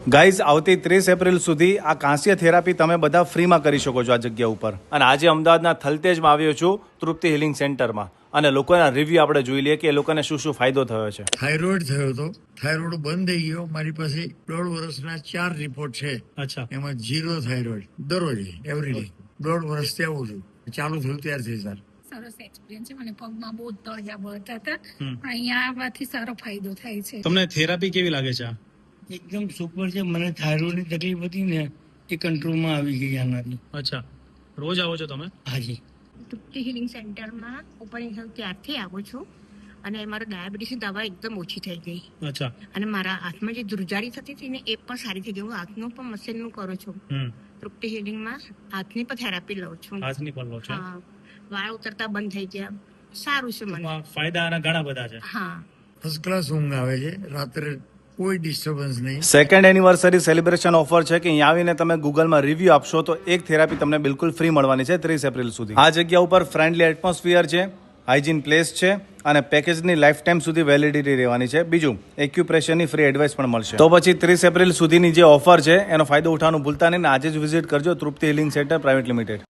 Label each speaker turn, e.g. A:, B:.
A: Guys આવતી 30 April સુધી આ કાંસ્ય થેરાપી તમે બધા ફ્રીમાં કરી શકો છો આ જગ્યા ઉપર. અને આજે અમદાવાદના થલતેજમાં આવ્યો છું તૃપ્તિ હિલિંગ સેન્ટરમાં, અને લોકોના રિવ્યુ આપણે જોઈ લઈએ કે એ લોકોને શું શું ફાયદો થયો છે.
B: થાઇરોઇડ થયો હતો, થાઇરોઇડ બંધ થઈ ગયો. મારી પાસે 1.5 વર્ષના 4 રિપોર્ટ છે.
C: અચ્છા,
B: એમાં 0 થાઇરોઇડ. દરરોજ એવરીડે 1.5 વર્ષથી આવું છું. ચાલુ થયું ત્યારથી સર.
D: સરસ એક્સપિરિયન્સ છે. મને પગમાં બહુ તળિયા બળતા હતા, પણ અહીંયા આવવાથી સારો ફાયદો થાય છે.
C: તમને થેરાપી કેવી લાગે છે?
E: એકદમ સુપર છે. મને થાઇરોઇડની તકલીફ હતી ને, એ કંટ્રોલમાં આવી ગઈ આનાથી.
C: અચ્છા, રોજ આવો છો તમે?
E: હાજી.
F: તૃપ્તિ હિલિંગ સેન્ટરમાં ઓપનિંગ થયું ત્યારથી આવું છું, અને મારો ડાયાબિટીસની દવા એકદમ ઓછી થઈ ગઈ.
C: અચ્છા,
F: અને મારા હાથમાં જે ધ્રુજારી થતી હતી ને, એ પણ સારી થઈ ગઈ. હું હાથનું પણ મશીનનું કરું છું. તૃપ્તિ હિલિંગમાં હાથની પણ થેરાપી લઉં છું.
C: હાથની પણ લો છો?
F: હા, વાળ ઉતરતા બંધ થઈ ગયા. સારું છે મને.
C: ફાયદા આના ઘણા બધા છે.
F: હા,
B: ફર્સ્ટ ક્લાસ ઊંઘ આવે છે. રાત્રે કોઈ ડિસ્ટર્બન્સ નહીં.
A: સેકન્ડ એનિવર્સરી સેલિબ્રેશન ઓફર છે કે અહીંયા આવીને તમે ગૂગલમાં રિવ્યુ આપશો તો એક થેરાપી તમને બિલકુલ ફ્રી મળવાની છે 30 એપ્રિલ સુધી. આ જગ્યા ઉપર ફ્રેન્ડલી એટમોસ્ફિયર છે, હાઇજીન પ્લેસ છે, અને પેકેજની લાઈફ ટાઈમ સુધી વેલિડિટી રહેવાની છે. બીજું, એક્યુપ્રેશરની ફ્રી એડવાઇસ પણ મળશે. તો પછી 30 એપ્રિલ સુધીની જે ઓફર છે એનો ફાયદો ઉઠાવવાનું ભૂલતા નહીં. આજે જ વિઝિટ કરજો તૃપ્તિ હિલિંગ સેન્ટર પ્રાઇવેટ લિમિટેડ.